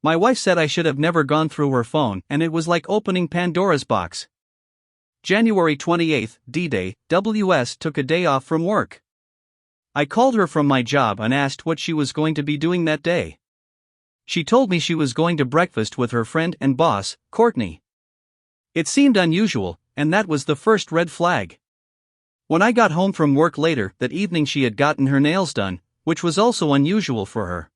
My wife said I should have never gone through her phone, and it was like opening Pandora's box. January 28th, D-Day, WS took a day off from work. I called her from my job and asked what she was going to be doing that day. She told me she was going to breakfast with her friend and boss, Courtney. It seemed unusual, and that was the first red flag. When I got home from work later that evening, she had gotten her nails done, which was also unusual for her.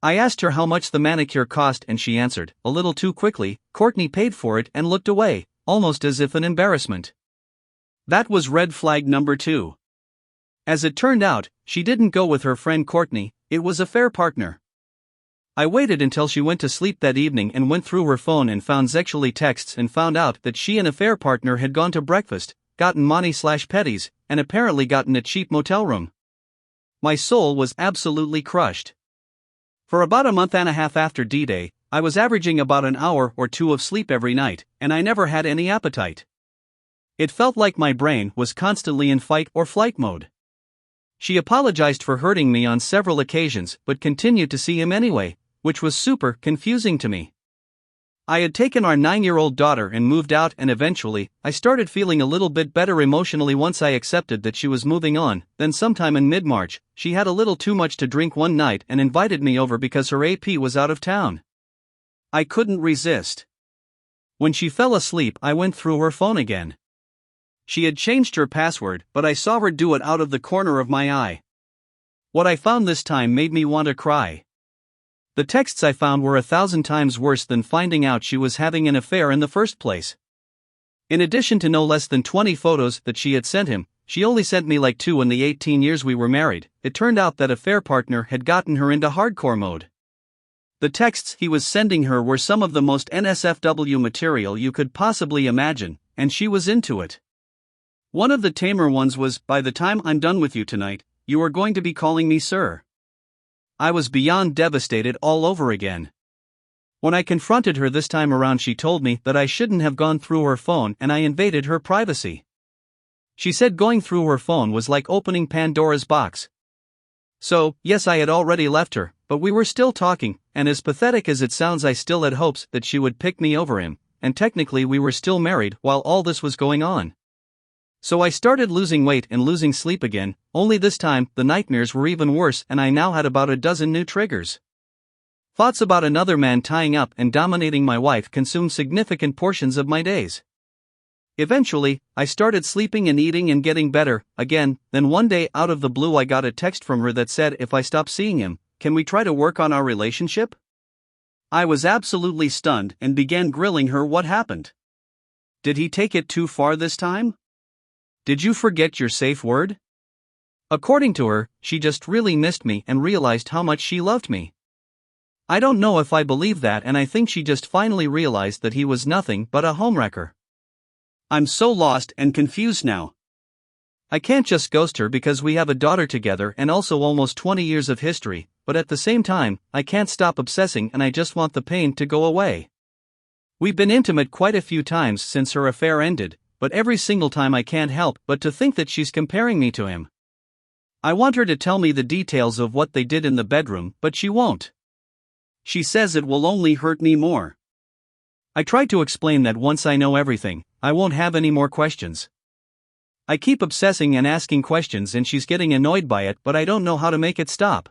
I asked her how much the manicure cost and she answered, a little too quickly, Courtney paid for it, and looked away, almost as if in embarrassment. That was red flag number 2. As it turned out, she didn't go with her friend Courtney, it was a fair partner. I waited until she went to sleep that evening and went through her phone and found sexually texts and found out that she and a fair partner had gone to breakfast, gotten mani/petties, and apparently gotten a cheap motel room. My soul was absolutely crushed. For about a month and a half after D-Day, I was averaging about an hour or 2 of sleep every night, and I never had any appetite. It felt like my brain was constantly in fight or flight mode. She apologized for hurting me on several occasions but continued to see him anyway, which was super confusing to me. I had taken our 9-year-old daughter and moved out, and eventually, I started feeling a little bit better emotionally once I accepted that she was moving on. Then sometime in mid-March, she had a little too much to drink one night and invited me over because her AP was out of town. I couldn't resist. When she fell asleep, I went through her phone again. She had changed her password, but I saw her do it out of the corner of my eye. What I found this time made me want to cry. The texts I found were 1,000 times worse than finding out she was having an affair in the first place. In addition to no less than 20 photos that she had sent him, she only sent me like 2 in the 18 years we were married. It turned out that a affair partner had gotten her into hardcore mode. The texts he was sending her were some of the most NSFW material you could possibly imagine, and she was into it. One of the tamer ones was, "By the time I'm done with you tonight, you are going to be calling me sir." I was beyond devastated all over again. When I confronted her this time around, she told me that I shouldn't have gone through her phone and I invaded her privacy. She said going through her phone was like opening Pandora's box. So, yes, I had already left her, but we were still talking, and as pathetic as it sounds, I still had hopes that she would pick me over him, and technically we were still married while all this was going on. So I started losing weight and losing sleep again, only this time the nightmares were even worse and I now had about a dozen new triggers. Thoughts about another man tying up and dominating my wife consumed significant portions of my days. Eventually, I started sleeping and eating and getting better again. Then one day out of the blue I got a text from her that said if I stop seeing him, can we try to work on our relationship? I was absolutely stunned and began grilling her what happened. Did he take it too far this time? Did you forget your safe word? According to her, she just really missed me and realized how much she loved me. I don't know if I believe that, and I think she just finally realized that he was nothing but a homewrecker. I'm so lost and confused now. I can't just ghost her because we have a daughter together and also almost 20 years of history, but at the same time, I can't stop obsessing and I just want the pain to go away. We've been intimate quite a few times since her affair ended, but every single time I can't help but to think that she's comparing me to him. I want her to tell me the details of what they did in the bedroom, but she won't. She says it will only hurt me more. I tried to explain that once I know everything, I won't have any more questions. I keep obsessing and asking questions and she's getting annoyed by it, but I don't know how to make it stop.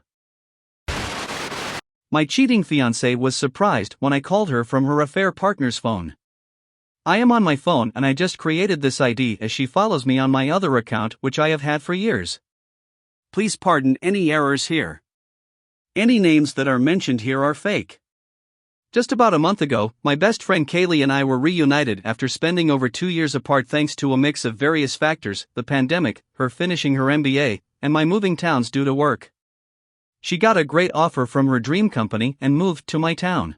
My cheating fiancé was surprised when I called her from her affair partner's phone. I am on my phone and I just created this ID as she follows me on my other account which I have had for years. Please pardon any errors here. Any names that are mentioned here are fake. Just about a month ago, my best friend Kaylee and I were reunited after spending over 2 years apart thanks to a mix of various factors: the pandemic, her finishing her MBA, and my moving towns due to work. She got a great offer from her dream company and moved to my town.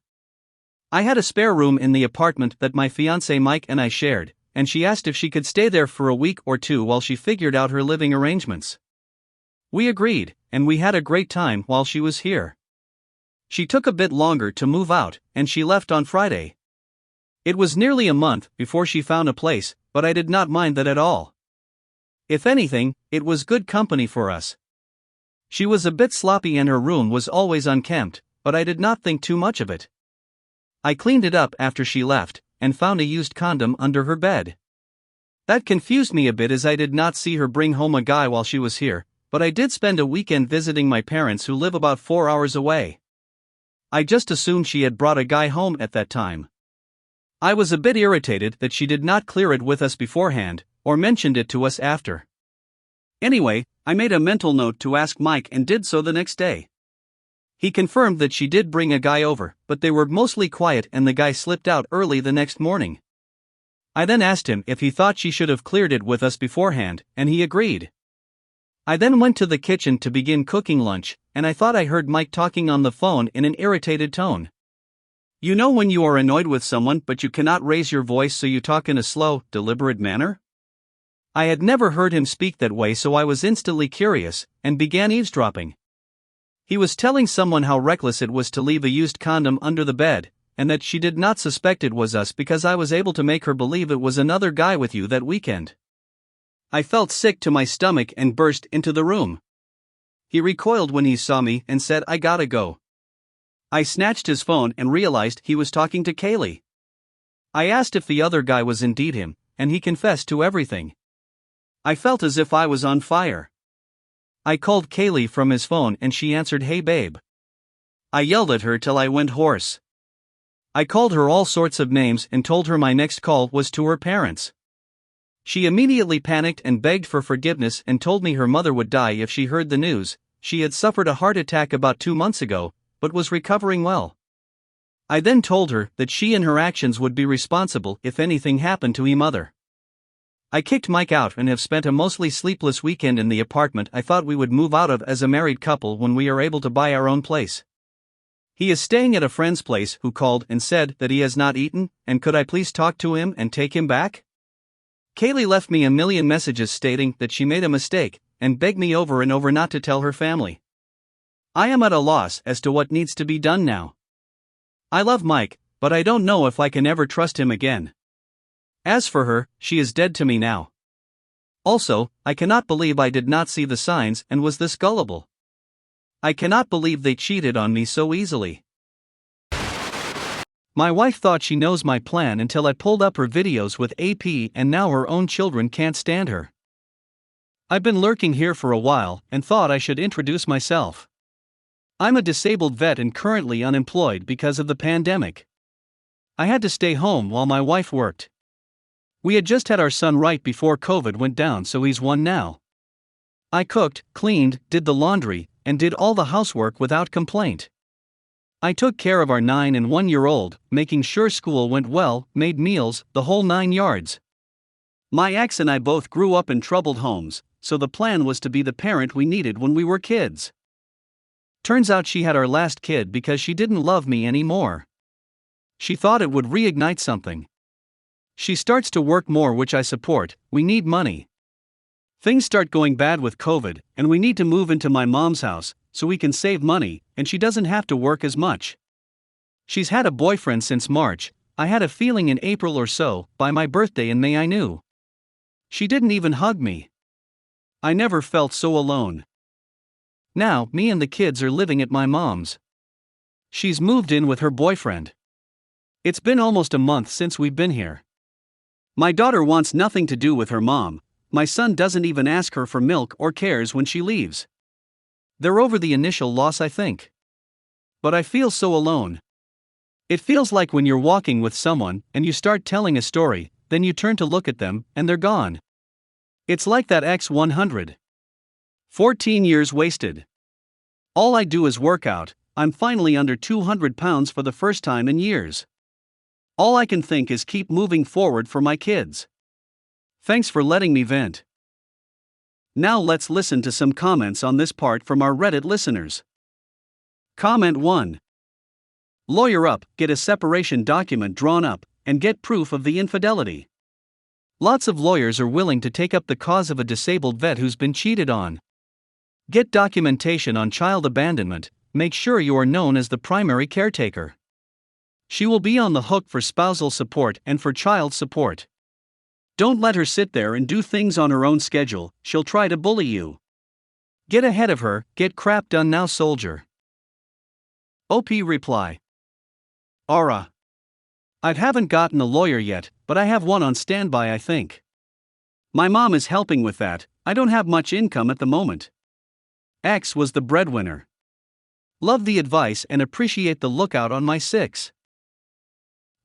I had a spare room in the apartment that my fiancé Mike and I shared, and she asked if she could stay there for a week or 2 while she figured out her living arrangements. We agreed, and we had a great time while she was here. She took a bit longer to move out, and she left on Friday. It was nearly a month before she found a place, but I did not mind that at all. If anything, it was good company for us. She was a bit sloppy and her room was always unkempt, but I did not think too much of it. I cleaned it up after she left, and found a used condom under her bed. That confused me a bit as I did not see her bring home a guy while she was here, but I did spend a weekend visiting my parents who live about 4 hours away. I just assumed she had brought a guy home at that time. I was a bit irritated that she did not clear it with us beforehand, or mentioned it to us after. Anyway, I made a mental note to ask Mike and did so the next day. He confirmed that she did bring a guy over, but they were mostly quiet and the guy slipped out early the next morning. I then asked him if he thought she should have cleared it with us beforehand, and he agreed. I then went to the kitchen to begin cooking lunch, and I thought I heard Mike talking on the phone in an irritated tone. You know when you are annoyed with someone but you cannot raise your voice, so you talk in a slow, deliberate manner? I had never heard him speak that way, so I was instantly curious, and began eavesdropping. He was telling someone how reckless it was to leave a used condom under the bed, and that she did not suspect it was us because I was able to make her believe it was another guy with you that weekend. I felt sick to my stomach and burst into the room. He recoiled when he saw me and said, "I gotta go." I snatched his phone and realized he was talking to Kaylee. I asked if the other guy was indeed him, and he confessed to everything. I felt as if I was on fire. I called Kaylee from his phone and she answered, "Hey babe." I yelled at her till I went hoarse. I called her all sorts of names and told her my next call was to her parents. She immediately panicked and begged for forgiveness and told me her mother would die if she heard the news. She had suffered a heart attack about 2 months ago, but was recovering well. I then told her that she and her actions would be responsible if anything happened to her mother. I kicked Mike out and have spent a mostly sleepless weekend in the apartment I thought we would move out of as a married couple when we are able to buy our own place. He is staying at a friend's place who called and said that he has not eaten, and could I please talk to him and take him back? Kaylee left me a million messages stating that she made a mistake, and begged me over and over not to tell her family. I am at a loss as to what needs to be done now. I love Mike, but I don't know if I can ever trust him again. As for her, she is dead to me now. Also, I cannot believe I did not see the signs and was this gullible. I cannot believe they cheated on me so easily. My wife thought she knows my plan until I pulled up her videos with AP, and now her own children can't stand her. I've been lurking here for a while and thought I should introduce myself. I'm a disabled vet and currently unemployed because of the pandemic. I had to stay home while my wife worked. We had just had our son right before COVID went down, so he's 1 now. I cooked, cleaned, did the laundry, and did all the housework without complaint. I took care of our 9 and 1-year-old, making sure school went well, made meals, the whole 9 yards. My ex and I both grew up in troubled homes, so the plan was to be the parent we needed when we were kids. Turns out she had our last kid because she didn't love me anymore. She thought it would reignite something. She starts to work more, which I support. We need money. Things start going bad with COVID, and we need to move into my mom's house, so we can save money, and she doesn't have to work as much. She's had a boyfriend since March. I had a feeling in April or so, by my birthday in May I knew. She didn't even hug me. I never felt so alone. Now, me and the kids are living at my mom's. She's moved in with her boyfriend. It's been almost a month since we've been here. My daughter wants nothing to do with her mom. My son doesn't even ask her for milk or cares when she leaves. They're over the initial loss, I think. But I feel so alone. It feels like when you're walking with someone and you start telling a story, then you turn to look at them and they're gone. It's like that X100. 14 years wasted. All I do is work out. I'm finally under 200 pounds for the first time in years. All I can think is keep moving forward for my kids. Thanks for letting me vent. Now let's listen to some comments on this part from our Reddit listeners. Comment 1. Lawyer up, get a separation document drawn up, and get proof of the infidelity. Lots of lawyers are willing to take up the cause of a disabled vet who's been cheated on. Get documentation on child abandonment, make sure you are known as the primary caretaker. She will be on the hook for spousal support and for child support. Don't let her sit there and do things on her own schedule, she'll try to bully you. Get ahead of her, get crap done now, soldier. OP reply. Aura. I haven't gotten a lawyer yet, but I have one on standby, I think. My mom is helping with that. I don't have much income at the moment. X was the breadwinner. Love the advice and appreciate the lookout on my 6.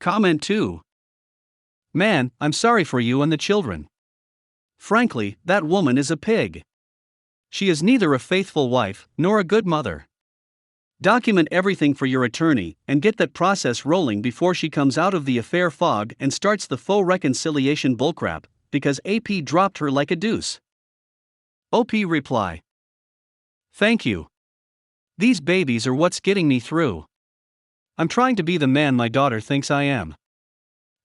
Comment 2. Man, I'm sorry for you and the children. Frankly, that woman is a pig. She is neither a faithful wife nor a good mother. Document everything for your attorney and get that process rolling before she comes out of the affair fog and starts the faux reconciliation bullcrap, because AP dropped her like a deuce. OP reply. Thank you. These babies are what's getting me through. I'm trying to be the man my daughter thinks I am.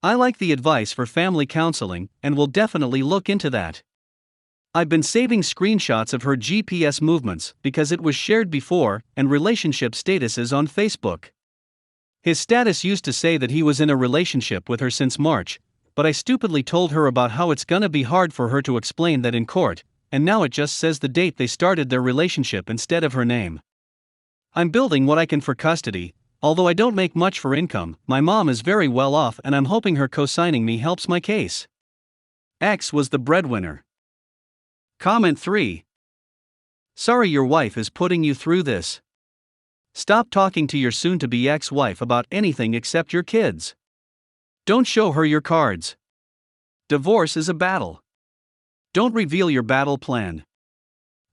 I like the advice for family counseling and will definitely look into that. I've been saving screenshots of her GPS movements because it was shared before and relationship statuses on Facebook. His status used to say that he was in a relationship with her since March, but I stupidly told her about how it's gonna be hard for her to explain that in court, and now it just says the date they started their relationship instead of her name. I'm building what I can for custody. Although I don't make much for income, my mom is very well off and I'm hoping her co-signing me helps my case. X was the breadwinner. Comment 3. Sorry your wife is putting you through this. Stop talking to your soon-to-be ex-wife about anything except your kids. Don't show her your cards. Divorce is a battle. Don't reveal your battle plan.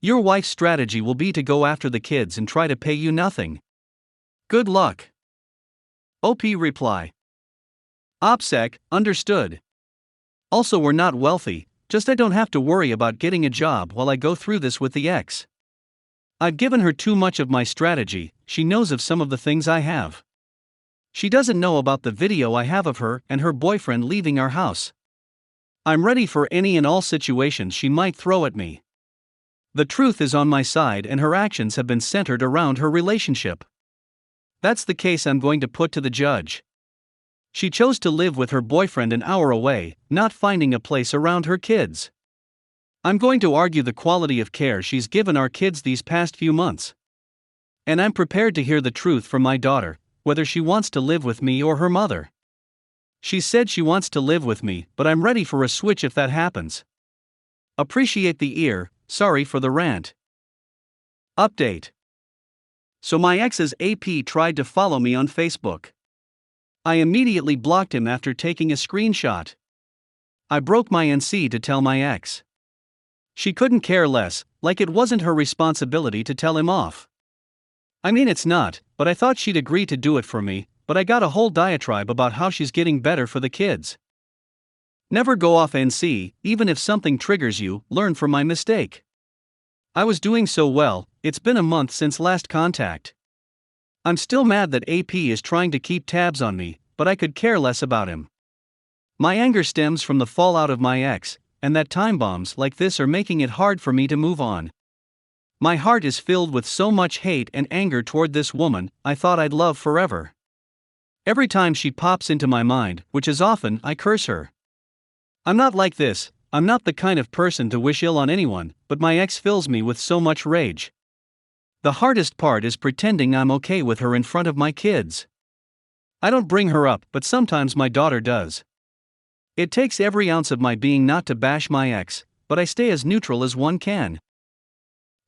Your wife's strategy will be to go after the kids and try to pay you nothing. Good luck. OP reply. OPSEC, understood. Also, we're not wealthy, just I don't have to worry about getting a job while I go through this with the ex. I've given her too much of my strategy, she knows of some of the things I have. She doesn't know about the video I have of her and her boyfriend leaving our house. I'm ready for any and all situations she might throw at me. The truth is on my side and her actions have been centered around her relationship. That's the case I'm going to put to the judge. She chose to live with her boyfriend an hour away, not finding a place around her kids. I'm going to argue the quality of care she's given our kids these past few months. And I'm prepared to hear the truth from my daughter, whether she wants to live with me or her mother. She said she wants to live with me, but I'm ready for a switch if that happens. Appreciate the ear, sorry for the rant. Update. So my ex's AP tried to follow me on Facebook. I immediately blocked him after taking a screenshot. I broke my NC to tell my ex. She couldn't care less, like it wasn't her responsibility to tell him off. I mean it's not, but I thought she'd agree to do it for me, but I got a whole diatribe about how she's getting better for the kids. Never go off NC, even if something triggers you, learn from my mistake. I was doing so well, it's been a month since last contact. I'm still mad that AP is trying to keep tabs on me, but I could care less about him. My anger stems from the fallout of my ex, and that time bombs like this are making it hard for me to move on. My heart is filled with so much hate and anger toward this woman I thought I'd love forever. Every time she pops into my mind, which is often, I curse her. I'm not like this. I'm not the kind of person to wish ill on anyone, but my ex fills me with so much rage. The hardest part is pretending I'm okay with her in front of my kids. I don't bring her up, but sometimes my daughter does. It takes every ounce of my being not to bash my ex, but I stay as neutral as one can.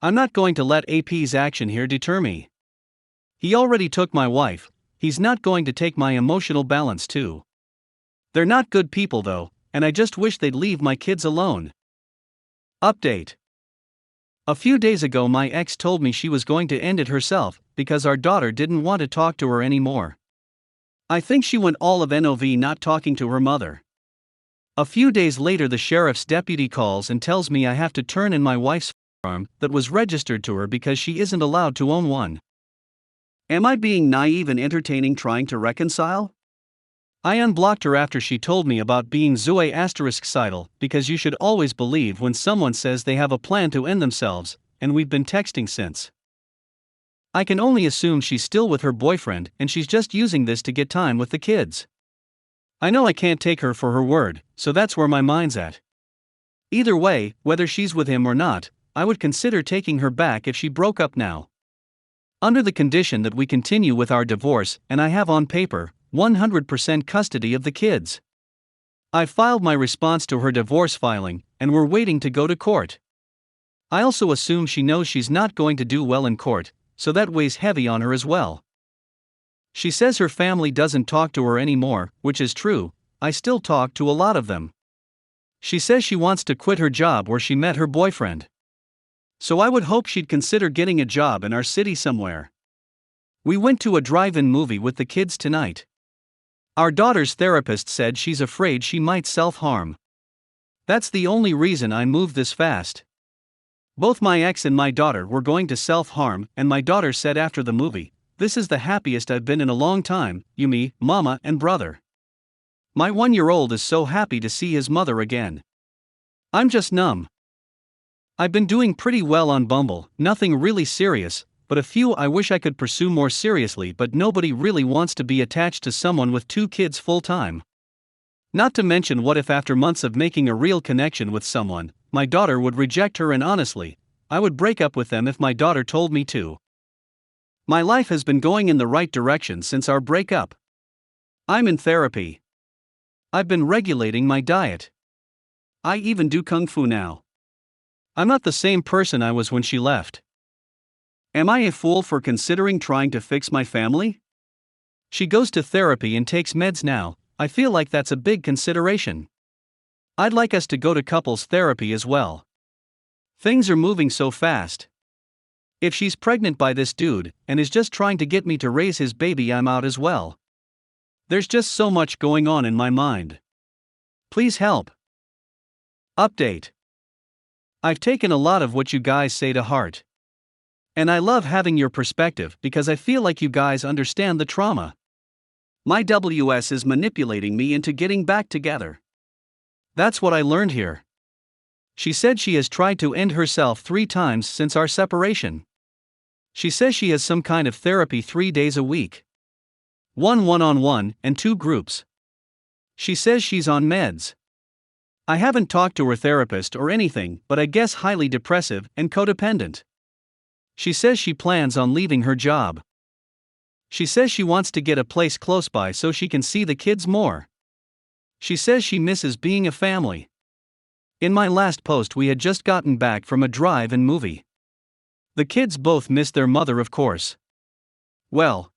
I'm not going to let AP's action here deter me. He already took my wife, he's not going to take my emotional balance too. They're not good people though, and I just wish they'd leave my kids alone. Update. A few days ago my ex told me she was going to end it herself because our daughter didn't want to talk to her anymore. I think she went all of NOV not talking to her mother. A few days later the sheriff's deputy calls and tells me I have to turn in my wife's firearm that was registered to her because she isn't allowed to own one. Am I being naive and entertaining trying to reconcile? I unblocked her after she told me about being Zoe*sidal because you should always believe when someone says they have a plan to end themselves, and we've been texting since. I can only assume she's still with her boyfriend and she's just using this to get time with the kids. I know I can't take her for her word, so that's where my mind's at. Either way, whether she's with him or not, I would consider taking her back if she broke up now. under the condition that we continue with our divorce and I have on paper 100% custody of the kids. I filed my response to her divorce filing, and we're waiting to go to court. I also assume she knows she's not going to do well in court, so that weighs heavy on her as well. She says her family doesn't talk to her anymore, which is true. I still talk to a lot of them. She says she wants to quit her job where she met her boyfriend. So I would hope she'd consider getting a job in our city somewhere. We went to a drive-in movie with the kids tonight. Our daughter's therapist said she's afraid she might self-harm. That's the only reason I moved this fast. Both my ex and my daughter were going to self-harm, and my daughter said after the movie, "This is the happiest I've been in a long time, you, me, mama and brother." My 1-year-old is so happy to see his mother again. I'm just numb. I've been doing pretty well on Bumble, nothing really serious, but a few I wish I could pursue more seriously, but nobody really wants to be attached to someone with 2 kids full-time. Not to mention, what if after months of making a real connection with someone, my daughter would reject her, and honestly, I would break up with them if my daughter told me to. My life has been going in the right direction since our breakup. I'm in therapy. I've been regulating my diet. I even do kung fu now. I'm not the same person I was when she left. Am I a fool for considering trying to fix my family? She goes to therapy and takes meds now. I feel like that's a big consideration. I'd like us to go to couples therapy as well. Things are moving so fast. If she's pregnant by this dude and is just trying to get me to raise his baby, I'm out as well. There's just so much going on in my mind. Please help. Update. I've taken a lot of what you guys say to heart. And I love having your perspective because I feel like you guys understand the trauma. My WS is manipulating me into getting back together. That's what I learned here. She said she has tried to end herself 3 times since our separation. She says she has some kind of therapy 3 days a week. 1 one-on-one and 2 groups. She says she's on meds. I haven't talked to her therapist or anything, but I guess highly depressive and codependent. She says she plans on leaving her job. She says she wants to get a place close by so she can see the kids more. She says she misses being a family. In my last post, we had just gotten back from a drive-in movie. The kids both missed their mother, of course. Well,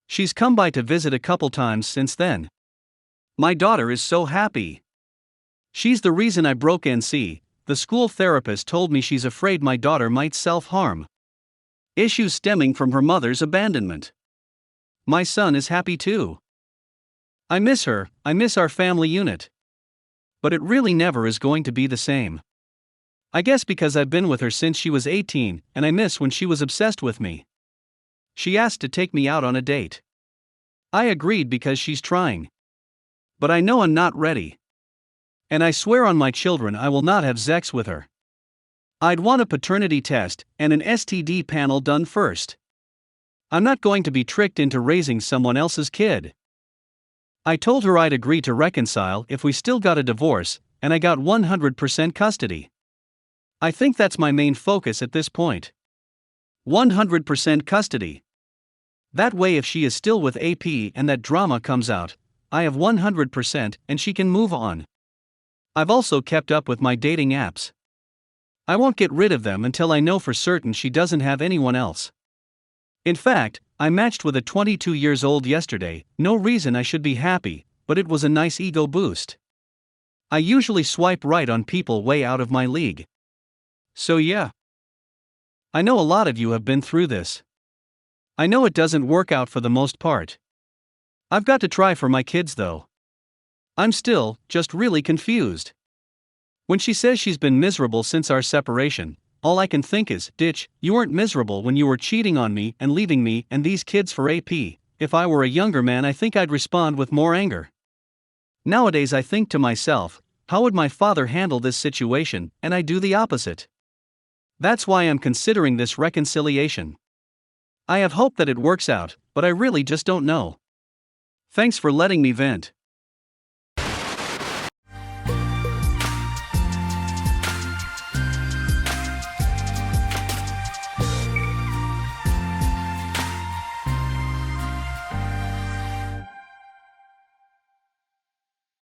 she's come by to visit a couple times since then. My daughter is so happy. She's the reason I broke NC. The school therapist told me she's afraid my daughter might self-harm. Issues stemming from her mother's abandonment. My son is happy too. I miss her, I miss our family unit. But it really never is going to be the same. I guess because I've been with her since she was 18, and I miss when she was obsessed with me. She asked to take me out on a date. I agreed because she's trying. But I know I'm not ready. And I swear on my children I will not have sex with her. I'd want a paternity test and an STD panel done first. I'm not going to be tricked into raising someone else's kid. I told her I'd agree to reconcile if we still got a divorce, and I got 100% custody. I think that's my main focus at this point. 100% custody. That way, if she is still with AP and that drama comes out, I have 100% and she can move on. I've also kept up with my dating apps. I won't get rid of them until I know for certain she doesn't have anyone else. In fact, I matched with a 22 years old yesterday. No reason I should be happy, but it was a nice ego boost. I usually swipe right on people way out of my league. So yeah. I know a lot of you have been through this. I know it doesn't work out for the most part. I've got to try for my kids though. I'm still just really confused. When she says she's been miserable since our separation, all I can think is, ditch, you weren't miserable when you were cheating on me and leaving me and these kids for AP. If I were a younger man, I think I'd respond with more anger. Nowadays I think to myself, how would my father handle this situation, and I do the opposite. That's why I'm considering this reconciliation. I have hope that it works out, but I really just don't know. Thanks for letting me vent.